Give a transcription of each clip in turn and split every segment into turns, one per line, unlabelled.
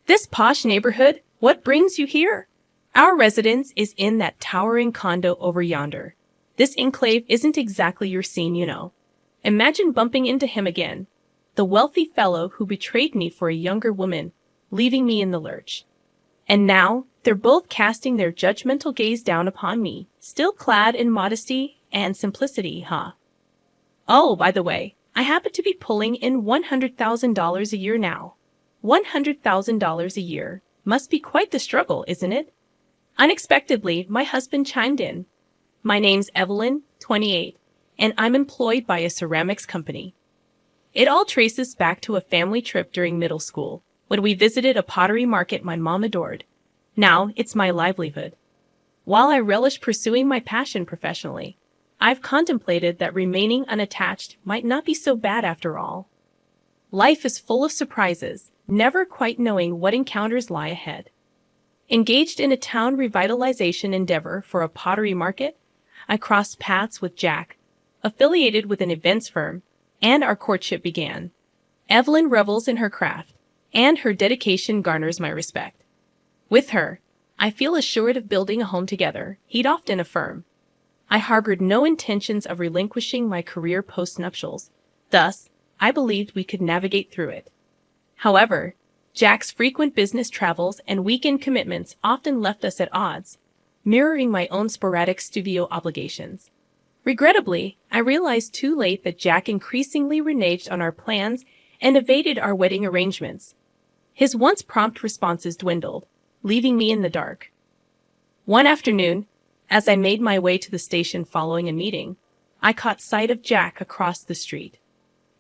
This posh neighborhood, what brings you here? Our residence is in that towering condo over yonder. This enclave isn't exactly your scene, you know. Imagine bumping into him again. The wealthy fellow who betrayed me for a younger woman, leaving me in the lurch. And now, they're both casting their judgmental gaze down upon me, still clad in modesty and simplicity, huh? Oh, by the way, I happen to be pulling in $100,000 a year now. $100,000 a year must be quite the struggle, isn't it? Unexpectedly, my husband chimed in. My name's Evelyn, 28, and I'm employed by a ceramics company. It all traces back to a family trip during middle school, when we visited a pottery market my mom adored. Now, it's my livelihood. While I relish pursuing my passion professionally, I've contemplated that remaining unattached might not be so bad after all. Life is full of surprises, never quite knowing what encounters lie ahead. Engaged in a town revitalization endeavor for a pottery market, I crossed paths with Jack, affiliated with an events firm, and our courtship began. Evelyn revels in her craft, and her dedication garners my respect. With her, I feel assured of building a home together, he'd often affirm. I harbored no intentions of relinquishing my career post-nuptials, thus, I believed we could navigate through it. However, Jack's frequent business travels and weekend commitments often left us at odds, mirroring my own sporadic studio obligations. Regrettably, I realized too late that Jack increasingly reneged on our plans and evaded our wedding arrangements. His once prompt responses dwindled, leaving me in the dark. One afternoon, as I made my way to the station following a meeting, I caught sight of Jack across the street.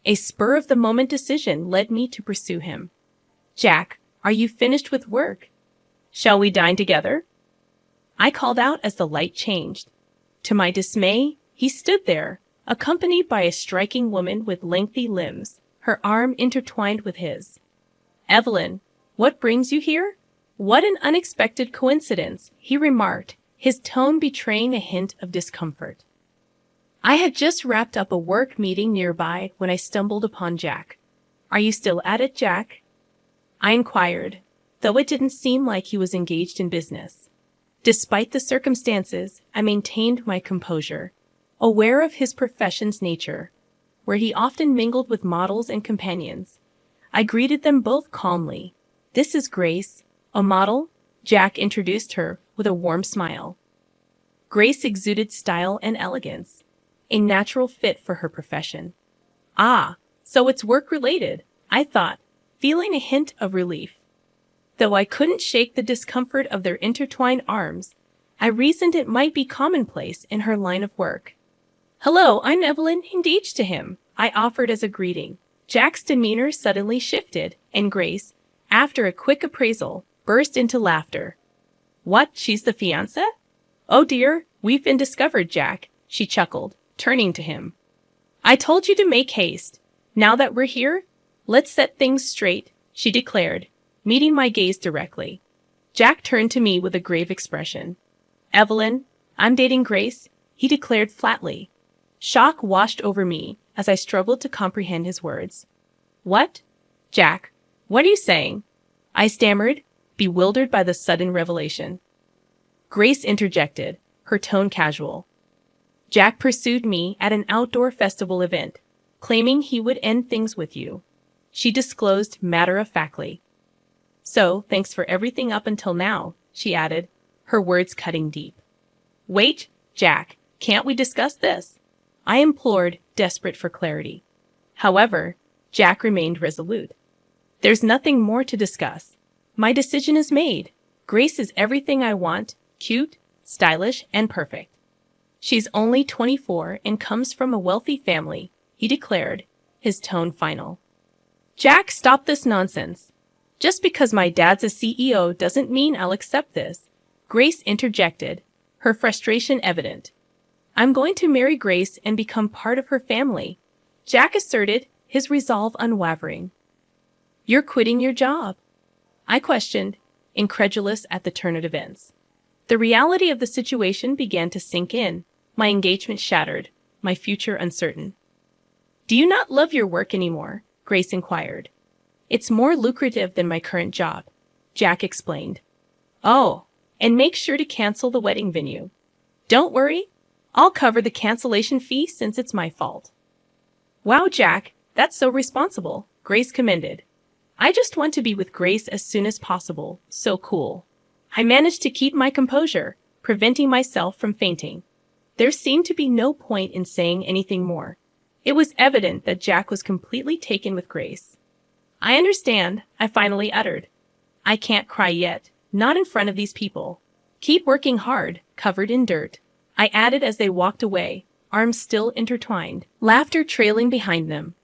A spur-of-the-moment decision led me to pursue him. Jack, are you finished with work? Shall we dine together? I called out as the light changed. To my dismay, he stood there, accompanied by a striking woman with lengthy limbs, her arm intertwined with his. Evelyn, what brings you here? What an unexpected coincidence, he remarked, his tone betraying a hint of discomfort. I had just wrapped up a work meeting nearby when I stumbled upon Jack. Are you still at it, Jack? I inquired, though it didn't seem like he was engaged in business. Despite the circumstances, I maintained my composure, aware of his profession's nature, where he often mingled with models and companions. I greeted them both calmly. This is Grace, a model, Jack introduced her with a warm smile. Grace exuded style and elegance, a natural fit for her profession. Ah, so it's work-related, I thought, feeling a hint of relief. Though I couldn't shake the discomfort of their intertwined arms, I reasoned it might be commonplace in her line of work. Hello, I'm Evelyn, engaged to him, I offered as a greeting. Jack's demeanor suddenly shifted, and Grace, after a quick appraisal, burst into laughter. What, she's the fiancé? Oh dear, we've been discovered, Jack, she chuckled, turning to him. I told you to make haste. Now that we're here, let's set things straight, she declared, meeting my gaze directly. Jack turned to me with a grave expression. Evelyn, I'm dating Grace, he declared flatly. Shock washed over me as I struggled to comprehend his words. What? Jack, what are you saying? I stammered, bewildered by the sudden revelation. Grace interjected, her tone casual. Jack pursued me at an outdoor festival event, claiming he would end things with you. She disclosed matter-of-factly. So, thanks for everything up until now, she added, her words cutting deep. Wait, Jack, can't we discuss this? I implored, desperate for clarity. However, Jack remained resolute. There's nothing more to discuss. My decision is made. Grace is everything I want, cute, stylish, and perfect. She's only 24 and comes from a wealthy family, he declared, his tone final. Jack, stop this nonsense. Just because my dad's a CEO doesn't mean I'll accept this, Grace interjected, her frustration evident. I'm going to marry Grace and become part of her family, Jack asserted, his resolve unwavering. You're quitting your job? I questioned, incredulous at the turn of events. The reality of the situation began to sink in, my engagement shattered, my future uncertain. Do you not love your work anymore? Grace inquired. It's more lucrative than my current job. Jack explained. Oh, and make sure to cancel the wedding venue. Don't worry, I'll cover the cancellation fee since it's my fault. Wow, Jack, that's so responsible, Grace commended. I just want to be with Grace as soon as possible. So cool. I managed to keep my composure, preventing myself from fainting. There seemed to be no point in saying anything more. It was evident that Jack was completely taken with Grace. I understand, I finally uttered. I can't cry yet, not in front of these people. Keep working hard, covered in dirt, I added as they walked away, arms still intertwined, laughter trailing behind them.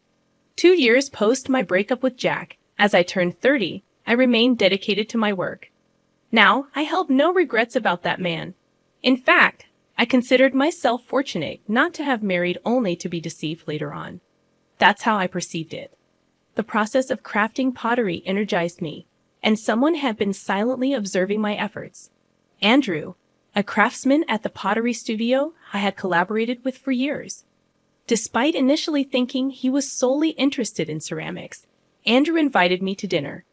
2 years post my breakup with Jack, as I turned 30, I remained dedicated to my work. Now, I held no regrets about that man. In fact, I considered myself fortunate not to have married only to be deceived later on. That's how I perceived it. The process of crafting pottery energized me, and someone had been silently observing my efforts. Andrew, a craftsman at the pottery studio I had collaborated with for years. Despite initially thinking he was solely interested in ceramics, Andrew invited me to dinner.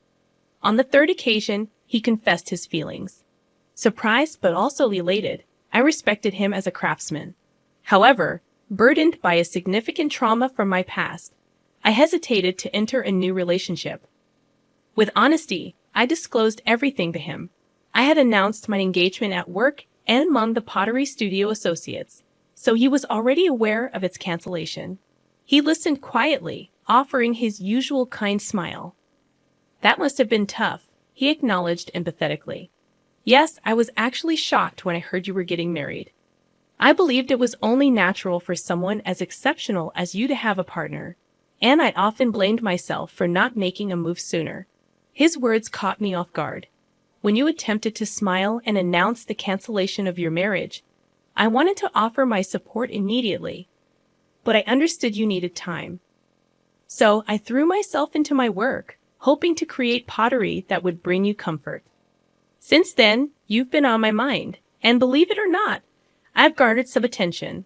On the third occasion, he confessed his feelings. Surprised but also elated, I respected him as a craftsman. However, burdened by a significant trauma from my past, I hesitated to enter a new relationship. With honesty, I disclosed everything to him. I had announced my engagement at work and among the pottery studio associates, so he was already aware of its cancellation. He listened quietly, offering his usual kind smile. That must have been tough, he acknowledged empathetically. Yes, I was actually shocked when I heard you were getting married. I believed it was only natural for someone as exceptional as you to have a partner, and I often blamed myself for not making a move sooner. His words caught me off guard. When you attempted to smile and announce the cancellation of your marriage, I wanted to offer my support immediately, but I understood you needed time. So I threw myself into my work, hoping to create pottery that would bring you comfort. Since then, you've been on my mind, and believe it or not, I've garnered some attention.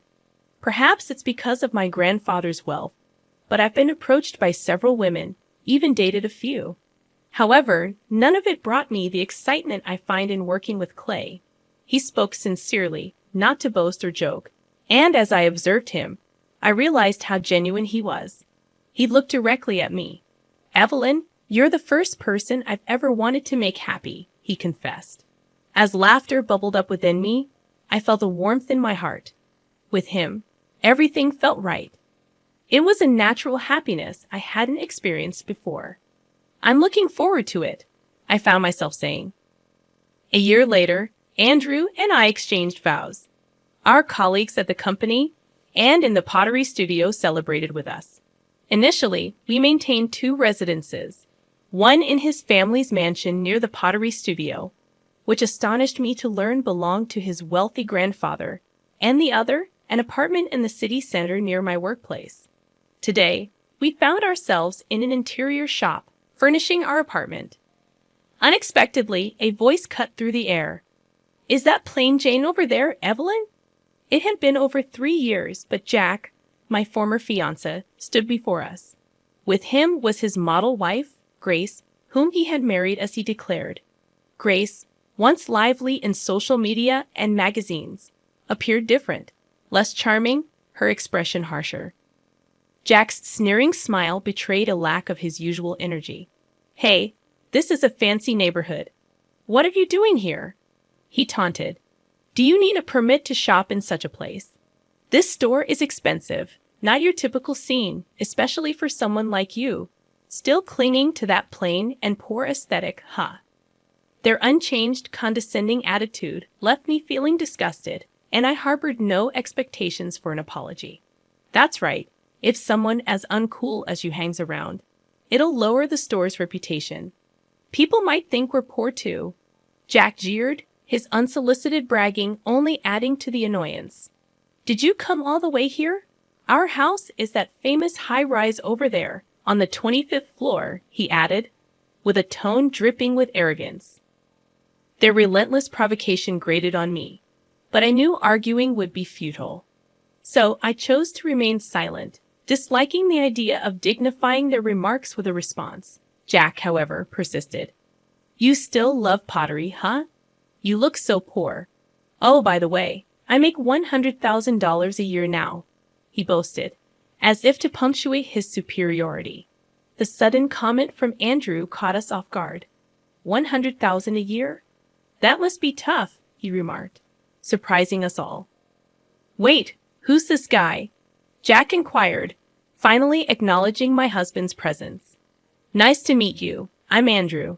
Perhaps it's because of my grandfather's wealth, but I've been approached by several women, even dated a few. However, none of it brought me the excitement I find in working with clay. He spoke sincerely, not to boast or joke, and as I observed him, I realized how genuine he was. He looked directly at me. Evelyn, you're the first person I've ever wanted to make happy, he confessed. As laughter bubbled up within me, I felt a warmth in my heart. With him, everything felt right. It was a natural happiness I hadn't experienced before. I'm looking forward to it, I found myself saying. A year later, Andrew and I exchanged vows. Our colleagues at the company and in the pottery studio celebrated with us. Initially, we maintained 2 residences, one in his family's mansion near the pottery studio, which astonished me to learn belonged to his wealthy grandfather, and the other, an apartment in the city center near my workplace. Today, we found ourselves in an interior shop, furnishing our apartment. Unexpectedly, a voice cut through the air. Is that plain Jane over there, Evelyn? It had been over 3 years, but Jack, my former fiancé, stood before us. With him was his model wife, Grace, whom he had married as he declared. Grace, once lively in social media and magazines, appeared different, less charming, her expression harsher. Jack's sneering smile betrayed a lack of his usual energy. Hey, this is a fancy neighborhood. What are you doing here? He taunted. Do you need a permit to shop in such a place? This store is expensive, not your typical scene, especially for someone like you, still clinging to that plain and poor aesthetic, huh? Their unchanged, condescending attitude left me feeling disgusted, and I harbored no expectations for an apology. That's right, if someone as uncool as you hangs around, it'll lower the store's reputation. People might think we're poor too. Jack jeered, his unsolicited bragging only adding to the annoyance. Did you come all the way here? Our house is that famous high-rise over there, on the 25th floor, he added, with a tone dripping with arrogance. Their relentless provocation grated on me, but I knew arguing would be futile. So I chose to remain silent, disliking the idea of dignifying their remarks with a response. Jack, however, persisted. You still love pottery, huh? You look so poor. Oh, by the way, I make $100,000 a year now, he boasted, as if to punctuate his superiority. The sudden comment from Andrew caught us off guard. 100,000 a year? That must be tough, he remarked, surprising us all. Wait, who's this guy? Jack inquired, finally acknowledging my husband's presence. Nice to meet you. I'm Andrew.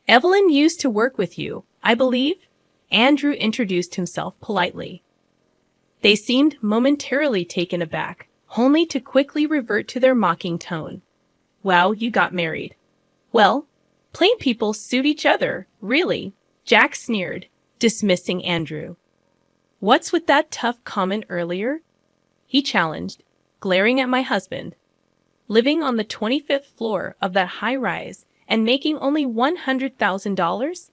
Evelyn used to work with you, I believe? Andrew introduced himself politely. They seemed momentarily taken aback, only to quickly revert to their mocking tone. Wow, you got married. Well, plain people suit each other, really, Jack sneered, dismissing Andrew. What's with that tough comment earlier? He challenged, glaring at my husband. Living on the 25th floor of that high-rise and making only $100,000?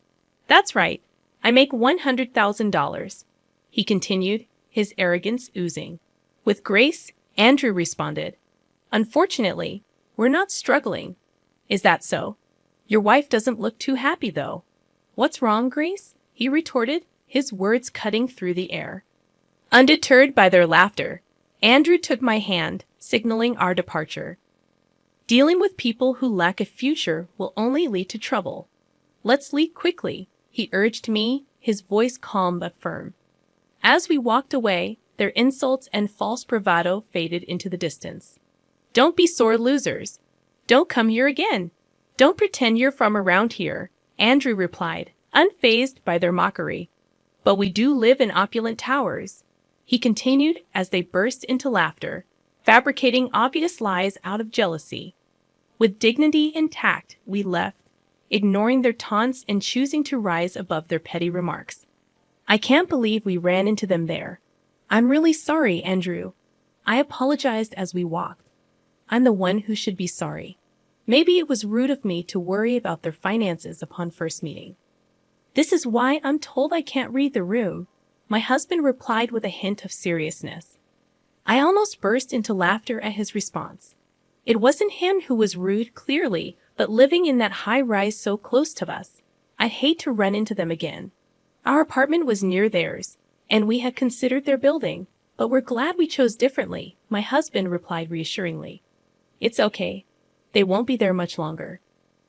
That's right, I make $100,000, he continued, his arrogance oozing. With grace, Andrew responded, Unfortunately, we're not struggling. Is that so? Your wife doesn't look too happy, though. What's wrong, Grace? He retorted, his words cutting through the air. Undeterred by their laughter, Andrew took my hand, signaling our departure. Dealing with people who lack a future will only lead to trouble. Let's leave quickly, he urged me, his voice calm but firm. As we walked away, their insults and false bravado faded into the distance. Don't be sore losers. Don't come here again. Don't pretend you're from around here, Andrew replied, unfazed by their mockery. But we do live in opulent towers, he continued as they burst into laughter, fabricating obvious lies out of jealousy. With dignity intact, we left, ignoring their taunts and choosing to rise above their petty remarks. I can't believe we ran into them there. I'm really sorry, Andrew. I apologized as we walked. I'm the one who should be sorry. Maybe it was rude of me to worry about their finances upon first meeting. This is why I'm told I can't read the room, my husband replied with a hint of seriousness. I almost burst into laughter at his response. It wasn't him who was rude, clearly, but living in that high-rise so close to us. I'd hate to run into them again. Our apartment was near theirs, and we had considered their building, but we're glad we chose differently, my husband replied reassuringly. It's okay. They won't be there much longer.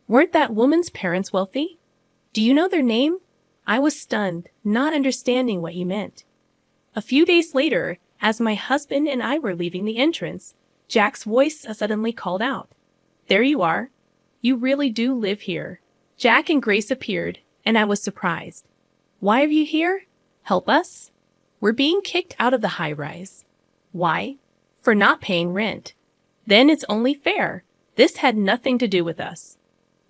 Weren't that woman's parents wealthy? Do you know their name? I was stunned, not understanding what he meant. A few days later, as my husband and I were leaving the entrance, Jack's voice suddenly called out. There you are. You really do live here. Jack and Grace appeared, and I was surprised. Why are you here? Help us? We're being kicked out of the high-rise. Why? For not paying rent. Then it's only fair. This had nothing to do with us.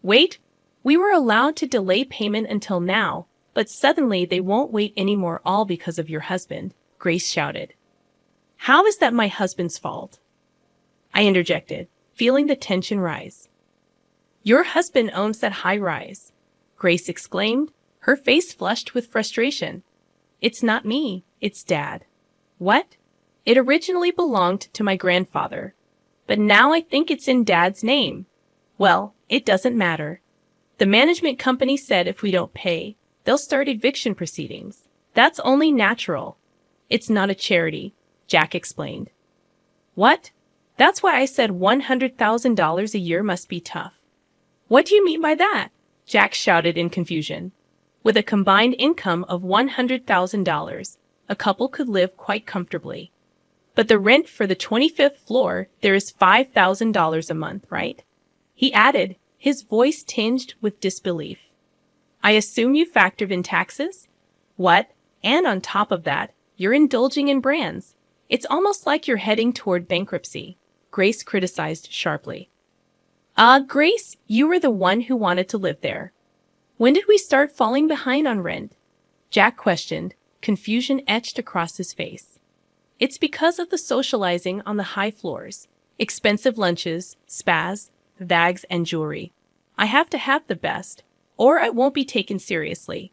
Wait, we were allowed to delay payment until now, but suddenly they won't wait anymore, all because of your husband, Grace shouted. How is that my husband's fault? I interjected, feeling the tension rise. Your husband owns that high-rise, Grace exclaimed, her face flushed with frustration. It's not me, it's Dad. What? It originally belonged to my grandfather, but now I think it's in Dad's name. Well, it doesn't matter. The management company said if we don't pay, they'll start eviction proceedings. That's only natural. It's not a charity, Jack explained. What? That's why I said $100,000 a year must be tough. What do you mean by that? Jack shouted in confusion. With a combined income of $100,000, a couple could live quite comfortably. But the rent for the 25th floor, there is $5,000 a month, right? He added, his voice tinged with disbelief. I assume you factored in taxes? What? And on top of that, you're indulging in brands. It's almost like you're heading toward bankruptcy, Grace criticized sharply. Grace, you were the one who wanted to live there. When did we start falling behind on rent? Jack questioned, confusion etched across his face. It's because of the socializing on the high floors, expensive lunches, spas, bags, and jewelry. I have to have the best, or I won't be taken seriously.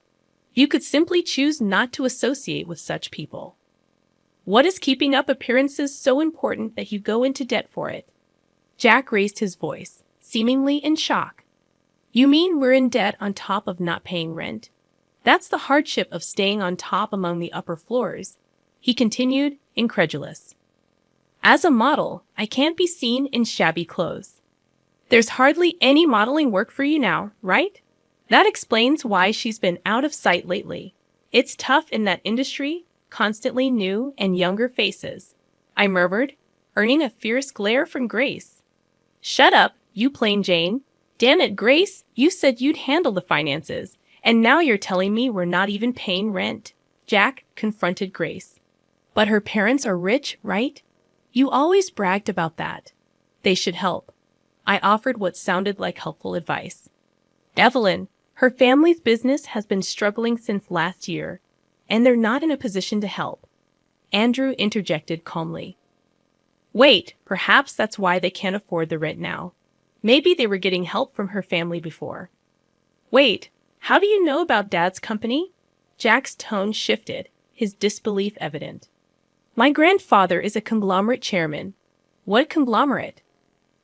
You could simply choose not to associate with such people. What is keeping up appearances so important that you go into debt for it? Jack raised his voice, seemingly in shock. You mean we're in debt on top of not paying rent? That's the hardship of staying on top among the upper floors, he continued, incredulous. As a model, I can't be seen in shabby clothes. There's hardly any modeling work for you now, right? That explains why she's been out of sight lately. It's tough in that industry, constantly new and younger faces. I murmured, earning a fierce glare from Grace. Shut up, you plain Jane. Damn it, Grace, you said you'd handle the finances, and now you're telling me we're not even paying rent. Jack confronted Grace. But her parents are rich, right? You always bragged about that. They should help. I offered what sounded like helpful advice. Evelyn, her family's business has been struggling since last year, and they're not in a position to help. Andrew interjected calmly. Wait, perhaps that's why they can't afford the rent now. Maybe they were getting help from her family before. Wait, how do you know about Dad's company? Jack's tone shifted, his disbelief evident. My grandfather is a conglomerate chairman. What conglomerate?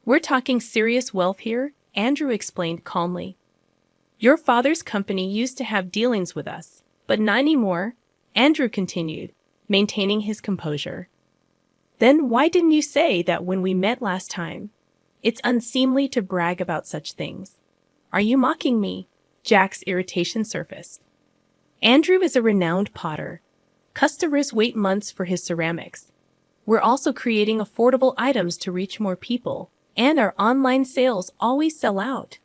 We're talking serious wealth here, Andrew explained calmly. Your father's company used to have dealings with us, but not anymore, Andrew continued, maintaining his composure. Then why didn't you say that when we met last time? It's unseemly to brag about such things. Are you mocking me? Jack's irritation surfaced. Andrew is a renowned potter. Customers wait months for his ceramics. We're also creating affordable items to reach more people, and our online sales always sell out.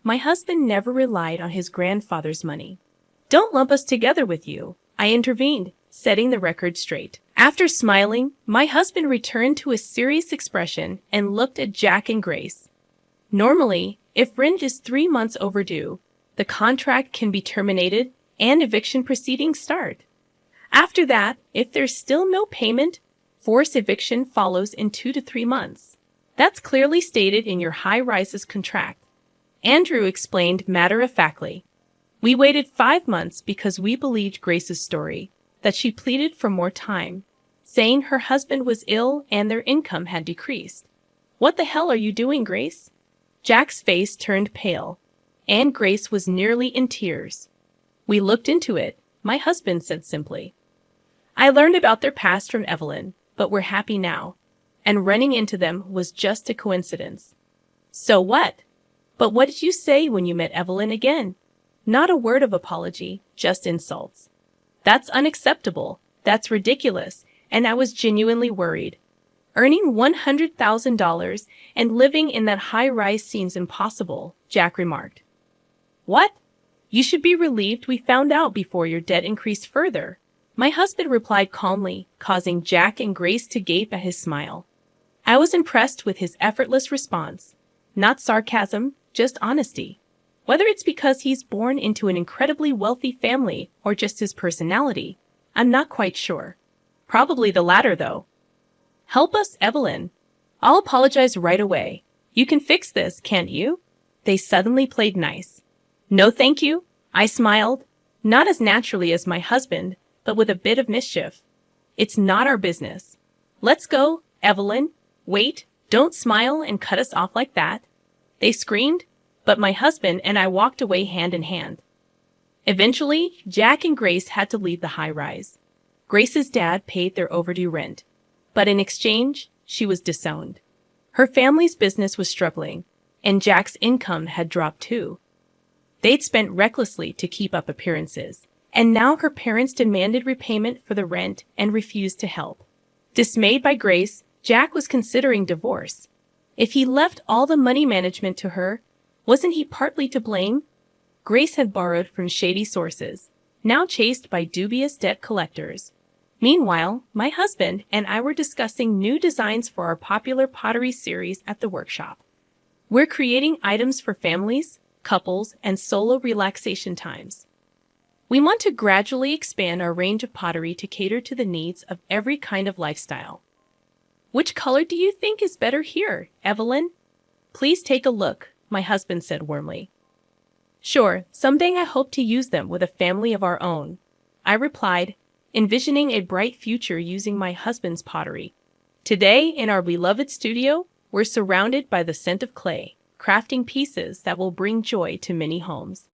My husband never relied on his grandfather's money. Don't lump us together with you, I intervened, setting the record straight. After smiling, my husband returned to a serious expression and looked at Jack and Grace. Normally, if rent is 3 months overdue, the contract can be terminated and eviction proceedings start. After that, if there's still no payment, forced eviction follows in 2 to 3 months. That's clearly stated in your high-rises contract. Andrew explained matter-of-factly. We waited 5 months because we believed Grace's story, that she pleaded for more time, saying her husband was ill and their income had decreased. What the hell are you doing, Grace? Jack's face turned pale, and Grace was nearly in tears. We looked into it, my husband said simply. I learned about their past from Evelyn, but we're happy now, and running into them was just a coincidence. So what? But what did you say when you met Evelyn again? Not a word of apology, just insults. That's unacceptable, that's ridiculous, and I was genuinely worried. Earning $100,000 and living in that high-rise seems impossible, Jack remarked. What? You should be relieved we found out before your debt increased further. My husband replied calmly, causing Jack and Grace to gape at his smile. I was impressed with his effortless response. Not sarcasm, just honesty. Whether it's because he's born into an incredibly wealthy family or just his personality, I'm not quite sure. Probably the latter, though. Help us, Evelyn. I'll apologize right away. You can fix this, can't you? They suddenly played nice. No thank you, I smiled, not as naturally as my husband, but with a bit of mischief. It's not our business. Let's go, Evelyn. Wait, don't smile and cut us off like that. They screamed, but my husband and I walked away hand in hand. Eventually, Jack and Grace had to leave the high-rise. Grace's dad paid their overdue rent, but in exchange, she was disowned. Her family's business was struggling, and Jack's income had dropped too. They'd spent recklessly to keep up appearances, and now her parents demanded repayment for the rent and refused to help. Dismayed by Grace, Jack was considering divorce. If he left all the money management to her, wasn't he partly to blame? Grace had borrowed from shady sources, now chased by dubious debt collectors. Meanwhile, my husband and I were discussing new designs for our popular pottery series at the workshop. We're creating items for families, couples, and solo relaxation times. We want to gradually expand our range of pottery to cater to the needs of every kind of lifestyle. Which color do you think is better here, Evelyn? Please take a look, my husband said warmly. Sure, someday I hope to use them with a family of our own, I replied, envisioning a bright future using my husband's pottery. Today, in our beloved studio, we're surrounded by the scent of clay, crafting pieces that will bring joy to many homes.